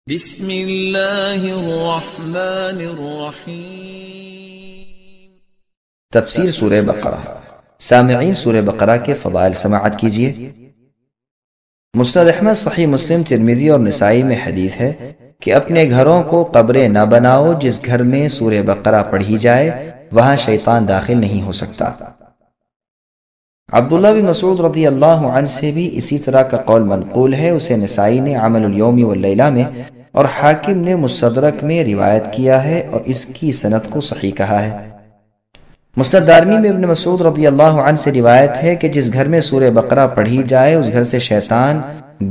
بسم اللہ الرحمن الرحیم۔ تفسیر سورہ بقرہ۔ سامعین، سورہ بقرہ کے فضائل سماعت کیجیے۔ مسند احمد، صحیح مسلم، ترمذی اور نسائی میں حدیث ہے کہ اپنے گھروں کو قبریں نہ بناؤ، جس گھر میں سورہ بقرہ پڑھی جائے وہاں شیطان داخل نہیں ہو سکتا۔ عبداللہ بن مسعود رضی اللہ عنہ سے بھی اسی طرح کا قول منقول ہے۔ اسے نسائی نے عمل الیوم واللیلہ میں اور حاکم نے مستدرک میں روایت کیا ہے اور اس کی سند کو صحیح کہا ہے۔ مسند دارمی میں ابن مسعود رضی اللہ عنہ سے روایت ہے کہ جس گھر میں سورہ بقرہ پڑھی جائے اس گھر سے شیطان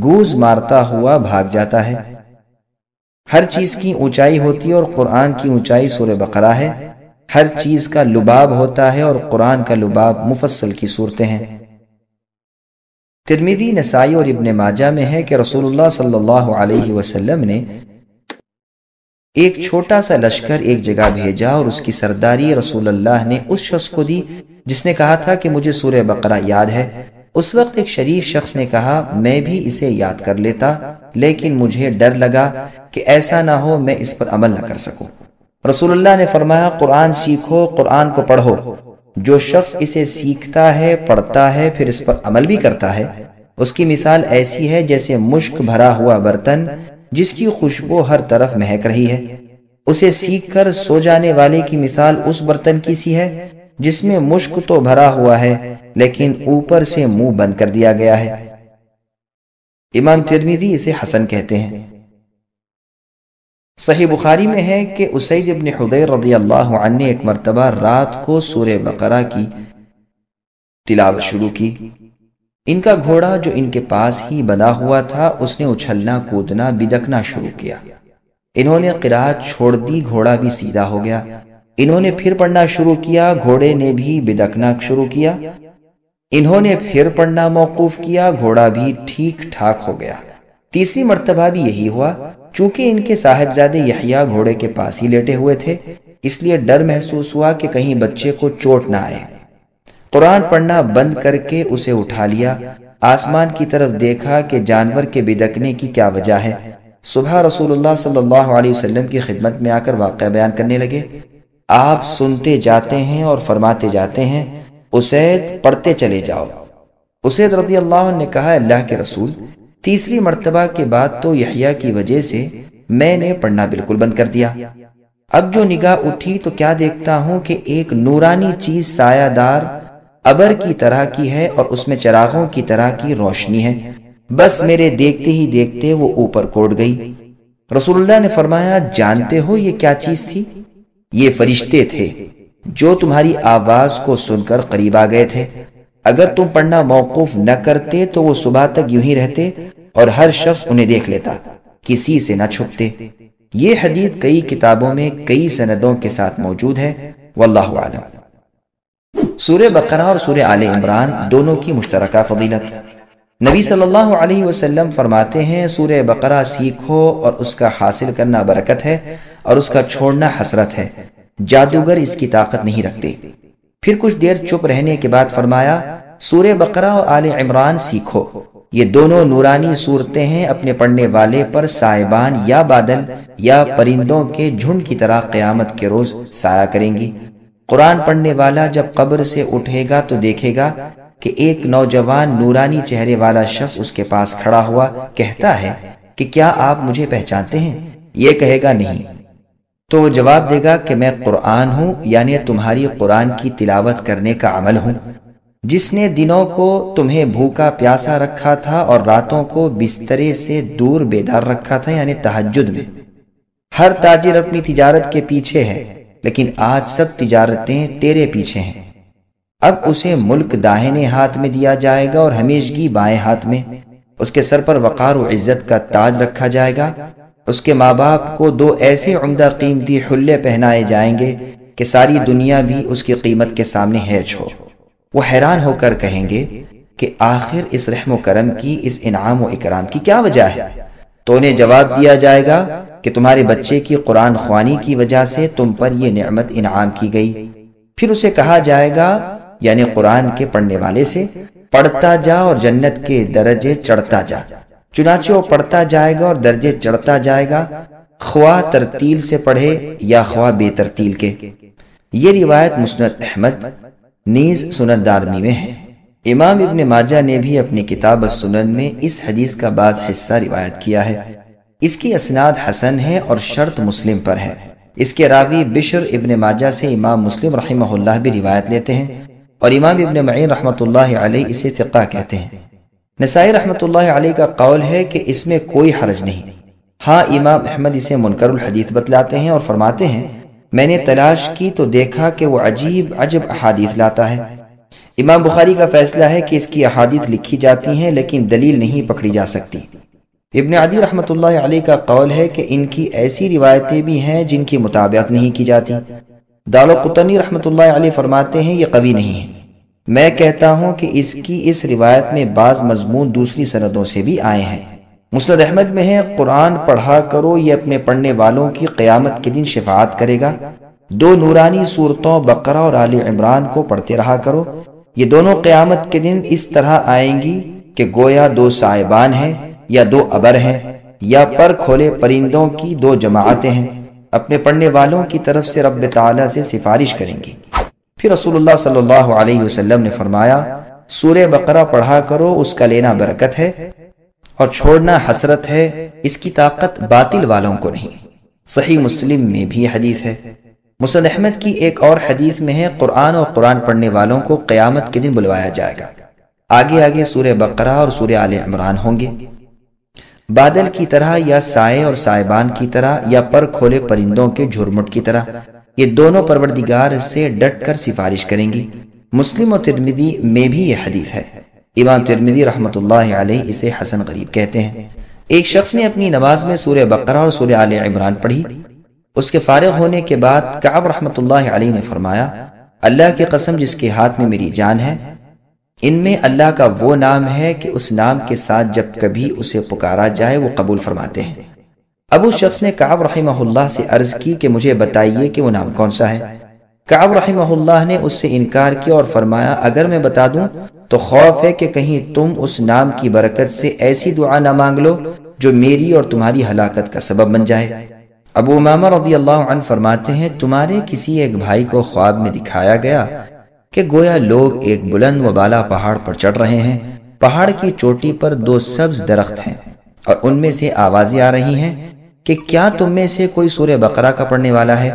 گوز مارتا ہوا بھاگ جاتا ہے۔ ہر چیز کی اونچائی ہوتی ہے اور قرآن کی اونچائی سورہ بقرہ ہے۔ ہر چیز کا لباب ہوتا ہے اور قرآن کا لباب مفصل کی صورتیں ہیں۔ ترمذی، نسائی اور ابن ماجہ میں ہے کہ رسول اللہ صلی اللہ علیہ وسلم نے ایک چھوٹا سا لشکر ایک جگہ بھیجا اور اس کی سرداری رسول اللہ نے اس شخص کو دی جس نے کہا تھا کہ مجھے سورہ بقرہ یاد ہے۔ اس وقت ایک شریف شخص نے کہا میں بھی اسے یاد کر لیتا، لیکن مجھے ڈر لگا کہ ایسا نہ ہو میں اس پر عمل نہ کر سکوں۔ رسول اللہ نے فرمایا قرآن سیکھو، قرآن کو پڑھو۔ جو شخص اسے سیکھتا ہے، پڑھتا ہے، پھر اس پر عمل بھی کرتا ہے، اس کی مثال ایسی ہے جیسے مشک بھرا ہوا برتن جس کی خوشبو ہر طرف مہک رہی ہے۔ اسے سیکھ کر سو جانے والے کی مثال اس برتن کی سی ہے جس میں مشک تو بھرا ہوا ہے لیکن اوپر سے منہ بند کر دیا گیا ہے۔ امام ترمذی اسے حسن کہتے ہیں۔ صحیح بخاری میں ہے کہ اسید بن حضیر رضی اللہ عنہ نے ایک مرتبہ رات کو سورہ بقرہ کی تلاوت شروع کی۔ ان کا گھوڑا جو ان کے پاس ہی بندھا ہوا تھا اس نے اچھلنا کودنا بدکنا شروع کیا۔ انہوں نے قرات چھوڑ دی، گھوڑا بھی سیدھا ہو گیا۔ انہوں نے پھر پڑھنا شروع کیا، گھوڑے نے بھی بدکنا شروع کیا۔ انہوں نے پھر پڑھنا موقوف کیا، گھوڑا بھی ٹھیک ٹھاک ہو گیا۔ تیسری مرتبہ بھی یہی ہوا۔ چونکہ ان کے صاحبزادے یحییٰ گھوڑے کے پاس ہی لیٹے ہوئے تھے، اس لیے ڈر محسوس ہوا کہ کہیں بچے کو چوٹ نہ آئے۔ قرآن پڑھنا بند کر کے اسے اٹھا لیا، آسمان کی طرف دیکھا کہ جانور کے بدکنے کی کیا وجہ ہے۔ صبح رسول اللہ صلی اللہ علیہ وسلم کی خدمت میں آ کر واقعہ بیان کرنے لگے۔ آپ سنتے جاتے ہیں اور فرماتے جاتے ہیں اسید پڑھتے چلے جاؤ۔ اسید رضی اللہ عنہ نے کہا اللہ کے رسول، تیسری مرتبہ کے بعد تو یحییٰ کی وجہ سے میں نے پڑھنا بالکل بند کر دیا۔ اب جو نگاہ اٹھی تو کیا دیکھتا ہوں کہ ایک نورانی چیز سایہ دار ابر کی طرح کی ہے اور اس میں چراغوں کی طرح کی روشنی ہے۔ بس میرے دیکھتے ہی دیکھتے وہ اوپر کوڑ گئی۔ رسول اللہ نے فرمایا جانتے ہو یہ کیا چیز تھی؟ یہ فرشتے تھے جو تمہاری آواز کو سن کر قریب آ گئے تھے۔ اگر تم پڑھنا موقوف نہ کرتے تو وہ صبح تک یوں ہی رہتے اور ہر شخص انہیں دیکھ لیتا، کسی سے نہ چھپتے۔ یہ حدیث کئی کتابوں میں کئی سندوں کے ساتھ موجود ہے، واللہ اعلم۔ سورہ بقرہ اور سورہ آل عمران دونوں کی مشترکہ فضیلت۔ نبی صلی اللہ علیہ وسلم فرماتے ہیں سورہ بقرہ سیکھو اور اس کا حاصل کرنا برکت ہے اور اس کا چھوڑنا حسرت ہے۔ جادوگر اس کی طاقت نہیں رکھتے۔ پھر کچھ دیر چپ رہنے کے بعد فرمایا سورہ بقرہ اور آل عمران سیکھو، یہ دونوں نورانی صورتیں ہیں، اپنے پڑھنے والے پر سائبان یا بادل یا پرندوں کے جھنڈ کی طرح قیامت کے روز سایہ کریں گی۔ قرآن پڑھنے والا جب قبر سے اٹھے گا تو دیکھے گا کہ ایک نوجوان نورانی چہرے والا شخص اس کے پاس کھڑا ہوا کہتا ہے کہ کیا آپ مجھے پہچانتے ہیں؟ یہ کہے گا نہیں، تو وہ جواب دے گا کہ میں قرآن ہوں، یعنی تمہاری قرآن کی تلاوت کرنے کا عمل ہوں، جس نے دنوں کو تمہیں بھوکا پیاسا رکھا تھا اور راتوں کو بسترے سے دور بیدار رکھا تھا، یعنی تہجد میں۔ ہر تاجر اپنی تجارت کے پیچھے ہے، لیکن آج سب تجارتیں تیرے پیچھے ہیں۔ اب اسے ملک داہنے ہاتھ میں دیا جائے گا اور ہمیشگی بائیں ہاتھ میں۔ اس کے سر پر وقار و عزت کا تاج رکھا جائے گا۔ اس کے ماں باپ کو 2 ایسے عمدہ قیمتی حلے پہنائے جائیں گے کہ ساری دنیا بھی اس کی قیمت کے سامنے ہیچ ہو۔ وہ حیران ہو کر کہیں گے کہ آخر اس رحم و کرم کی، اس انعام و اکرام کی کیا وجہ ہے؟ تو انہیں جواب دیا جائے گا کہ تمہارے بچے کی قرآن خوانی کی وجہ سے تم پر یہ نعمت انعام کی گئی۔ پھر اسے کہا جائے گا، یعنی قرآن کے پڑھنے والے سے، پڑھتا جا اور جنت کے درجے چڑھتا جا۔ چنانچہ وہ پڑھتا جائے گا اور درجے چڑھتا جائے گا، خواہ ترتیل سے پڑھے یا خواہ بے ترتیل کے۔ یہ روایت مسند احمد نیز سنن دارمی میں ہے۔ امام ابن ماجہ نے بھی اپنی کتاب السنن میں اس حدیث کا بعض حصہ روایت کیا ہے۔ اس کی اسناد حسن ہے اور شرط مسلم پر ہے۔ اس کے راوی بشر ابن ماجہ سے امام مسلم رحمہ اللہ بھی روایت لیتے ہیں، اور امام ابن معین رحمۃ اللہ علیہ اسے ثقہ کہتے ہیں۔ نسائی رحمۃ اللہ علیہ کا قول ہے کہ اس میں کوئی حرج نہیں۔ ہاں امام احمد اسے منکر الحدیث بتلاتے ہیں اور فرماتے ہیں میں نے تلاش کی تو دیکھا کہ وہ عجیب عجب احادیث لاتا ہے۔ امام بخاری کا فیصلہ ہے کہ اس کی احادیث لکھی جاتی ہیں لیکن دلیل نہیں پکڑی جا سکتی۔ ابن عدی رحمۃ اللہ علیہ کا قول ہے کہ ان کی ایسی روایتیں بھی ہیں جن کی مطابقت نہیں کی جاتی۔ دارقطنی رحمۃ اللہ علیہ فرماتے ہیں یہ قوی نہیں ہے۔ میں کہتا ہوں کہ اس کی اس روایت میں بعض مضمون دوسری سندوں سے بھی آئے ہیں۔ مسند احمد میں ہے قرآن پڑھا کرو، یہ اپنے پڑھنے والوں کی قیامت کے دن شفاعت کرے گا۔ 2 نورانی صورتوں بقرہ اور آل عمران کو پڑھتے رہا کرو، یہ دونوں قیامت کے دن اس طرح آئیں گی کہ گویا 2 سائبان ہیں یا 2 ابر ہیں یا پر کھولے پرندوں کی 2 جماعتیں ہیں، اپنے پڑھنے والوں کی طرف سے رب تعالی سے سفارش کریں گی۔ پھر رسول اللہ صلی اللہ علیہ وسلم نے فرمایا سورہ بقرہ پڑھا کرو، اس کا لینا برکت ہے اور چھوڑنا حسرت ہے، اس کی طاقت باطل والوں کو نہیں۔ صحیح مسلم میں بھی حدیث ہے۔ مسند احمد کی ایک اور حدیث میں ہے قرآن اور قرآن پڑھنے والوں کو قیامت کے دن بلوایا جائے گا، آگے آگے سورہ بقرہ اور سورہ آل عمران ہوں گے، بادل کی طرح یا سائے اور سائبان کی طرح یا پر کھولے پرندوں کے جھرمٹ کی طرح، یہ دونوں پروردگار سے ڈٹ کر سفارش کریں گی۔ مسلم و ترمذی میں بھی یہ حدیث ہے۔ امام ترمذی رحمۃ اللہ علیہ اسے حسن غریب کہتے ہیں۔ ایک شخص نے اپنی نماز میں سورہ بقرہ اور سورہ آل عمران پڑھی۔ اس کے فارغ ہونے کے بعد کعب رحمۃ اللہ علیہ نے فرمایا اللہ کی قسم جس کے ہاتھ میں میری جان ہے، ان میں اللہ کا وہ نام ہے کہ اس نام کے ساتھ جب کبھی اسے پکارا جائے وہ قبول فرماتے ہیں۔ اب اس شخص نے کعب رحمہ اللہ سے عرض کی کہ مجھے بتائیے کہ وہ نام کون سا ہے۔ کعب رحمہ اللہ نے اس سے انکار کیا اور فرمایا اگر میں بتا دوں تو خوف ہے کہ کہیں تم اس نام کی برکت سے ایسی دعا نہ مانگ لو جو میری اور تمہاری ہلاکت کا سبب بن جائے۔ ابو امامہ رضی اللہ عنہ فرماتے ہیں تمہارے کسی ایک بھائی کو خواب میں دکھایا گیا کہ گویا لوگ ایک بلند و بالا پہاڑ پر چڑھ رہے ہیں، پہاڑ کی چوٹی پر 2 سبز درخت ہیں اور ان میں سے آوازیں آ رہی ہیں کہ کیا تم میں سے کوئی سورہ بقرہ کا پڑھنے والا ہے؟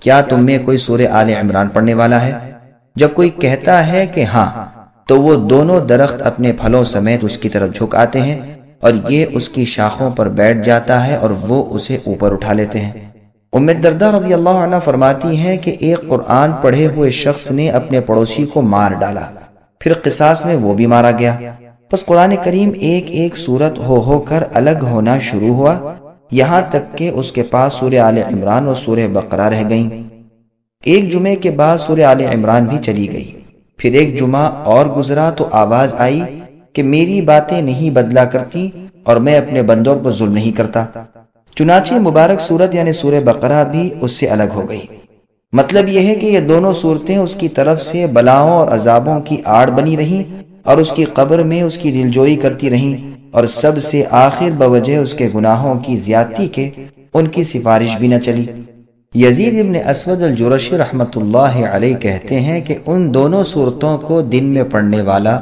کیا تم میں کوئی سورہ آل عمران پڑھنے والا ہے؟ جب کوئی کہتا ہے کہ ہاں تو وہ دونوں درخت اپنے پھلوں سمیت اس کی طرف جھک آتے ہیں اور یہ اس کی شاخوں پر بیٹھ جاتا ہے اور وہ اسے اوپر اٹھا لیتے ہیں۔ ام الدرداء رضی اللہ عنہ فرماتی ہیں کہ ایک قرآن پڑھے ہوئے شخص نے اپنے پڑوسی کو مار ڈالا، پھر قصاص میں وہ بھی مارا گیا، پس قرآن کریم ایک ایک سورت ہو کر الگ ہونا شروع ہوا، یہاں تک کہ اس کے پاس سورہ آل عمران اور سورہ بقرہ رہ گئیں۔ ایک جمعے کے بعد سورہ آل عمران بھی چلی گئی، پھر ایک جمعہ اور گزرا تو آواز آئی کہ میری باتیں نہیں بدلا کرتی اور میں اپنے بندوں پر ظلم نہیں کرتا، چنانچہ مبارک سورت یعنی سورہ بقرہ بھی اس سے الگ ہو گئی۔ مطلب یہ ہے کہ یہ دونوں صورتیں اس کی طرف سے بلاؤں اور عذابوں کی آڑ بنی رہیں اور اس کی قبر میں اس کی دلجوئی کرتی رہیں، اور سب سے آخر بوجہ اس کے گناہوں کی زیادتی کے ان کی سفارش بھی نہ چلی۔ یزید ابن اسود الجرشی رحمۃ اللہ علیہ کہتے ہیں کہ ان دونوں صورتوں کو دن میں پڑھنے والا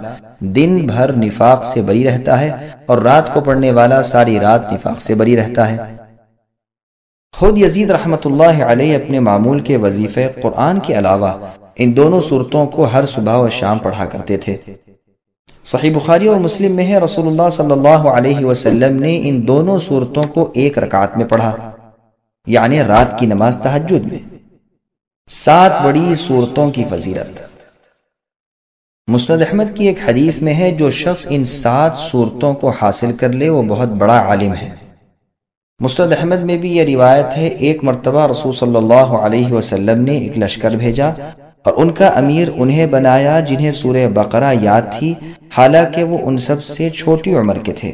دن بھر نفاق سے بری رہتا ہے اور رات کو پڑھنے والا ساری رات نفاق سے بری رہتا ہے۔ خود یزید رحمۃ اللہ علیہ اپنے معمول کے وظیفے قرآن کے علاوہ ان دونوں صورتوں کو ہر صبح و شام پڑھا کرتے تھے۔ صحیح بخاری اور مسلم میں ہے رسول اللہ صلی اللہ علیہ وسلم نے ان دونوں صورتوں کو 1 رکعت میں پڑھا، یعنی رات کی نماز تہجد میں۔ 7 بڑی صورتوں کی فضیلت۔ مسند احمد کی ایک حدیث میں ہے جو شخص ان 7 صورتوں کو حاصل کر لے وہ بہت بڑا عالم ہے۔ مسند احمد میں بھی یہ روایت ہے ایک مرتبہ رسول صلی اللہ علیہ وسلم نے ایک لشکر بھیجا اور ان کا امیر انہیں بنایا جنہیں سورہ بقرہ یاد تھی، حالانکہ وہ ان سب سے چھوٹی عمر کے تھے۔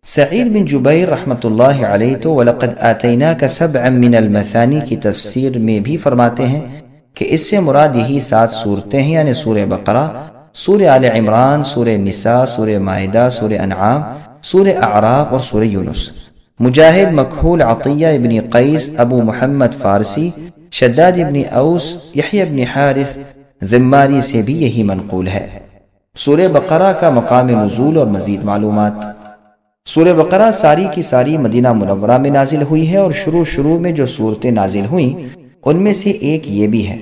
سعید بن جبیر رحمۃ اللہ علیہ تو وَلَقَدْ آتَيْنَاكَ سَبْعًا مِّنَ الْمَثَانِي کی تفسیر میں بھی فرماتے ہیں کہ اس سے مراد یہی 7 صورتیں ہیں، یعنی سورہ بقرہ، سورہ آل عمران، سورہ نساء، سورہ مائدہ، سورہ انعام، سورہ اعراف اور سورہ یونس۔ مجاہد، مکحول، عطیہ ابن قیس، ابو محمد فارسی، شداد ابن اوس، یحییٰ ابن حارث ذماری سے بھی یہی منقول ہے۔ سورہ بقرہ کا مقام نزول اور مزید معلومات۔ سورہ بقرہ ساری کی ساری مدینہ منورہ میں نازل ہوئی ہے، اور شروع میں جو صورتیں نازل ہوئیں ان میں سے ایک یہ بھی ہے۔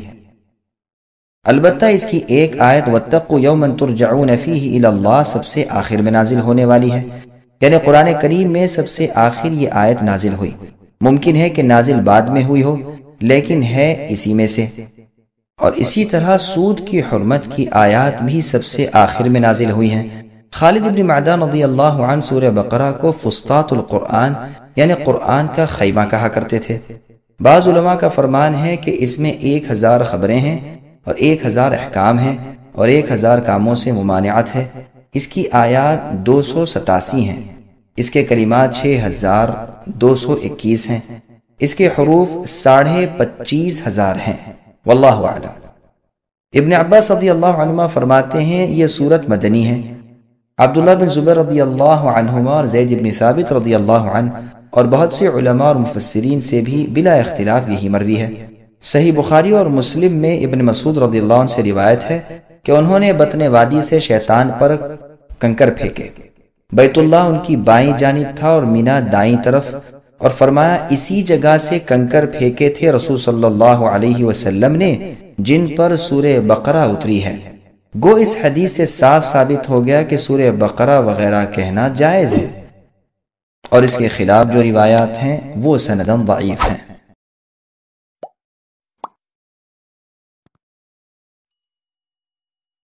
البتہ اس کی ایک آیت واتقوا یوما ترجعون فیہ الی اللہ سب سے آخر میں نازل ہونے والی ہے، یعنی قرآن کریم میں سب سے آخر یہ آیت نازل ہوئی۔ ممکن ہے کہ نازل بعد میں ہوئی ہو، لیکن ہے اسی میں سے۔ اور اسی طرح سود کی حرمت کی آیات بھی سب سے آخر میں نازل ہوئی ہیں۔ خالد ابن معدان رضی اللہ عنہ سورہ بقرہ کو فسطاط القرآن یعنی قرآن کا خیمہ کہا کرتے تھے۔ بعض علماء کا فرمان ہے کہ اس میں 1000 خبریں ہیں اور 1000 احکام ہیں اور 1000 کاموں سے ممانعت ہے۔ اس کی آیات 287 ہیں، اس کے کلمات 6221 ہیں، اس کے حروف 25,500 ہیں۔ واللہ اعلم۔ ابن عباس رضی اللہ عنہما فرماتے ہیں یہ سورت مدنی ہے۔ عبداللہ بن زبیر رضی اللہ عنہما اور زید بن ثابت رضی اللہ عنہ اور بہت سے علماء اور مفسرین سے بھی بلا اختلاف یہی مروی ہے۔ صحیح بخاری اور مسلم میں ابن مسعود رضی اللہ عنہ سے روایت ہے کہ انہوں نے بطن وادی سے شیطان پر کنکر پھینکے۔ بیت اللہ ان کی بائیں جانب تھا اور مینا دائیں طرف، اور فرمایا اسی جگہ سے کنکر پھینکے تھے رسول صلی اللہ علیہ وسلم نے جن پر سورہ بقرہ اتری ہے۔ گو اس حدیث سے صاف ثابت ہو گیا کہ سورہ بقرہ وغیرہ کہنا جائز ہے، اور اس کے خلاف جو روایات ہیں وہ سنداً ضعیف ہیں۔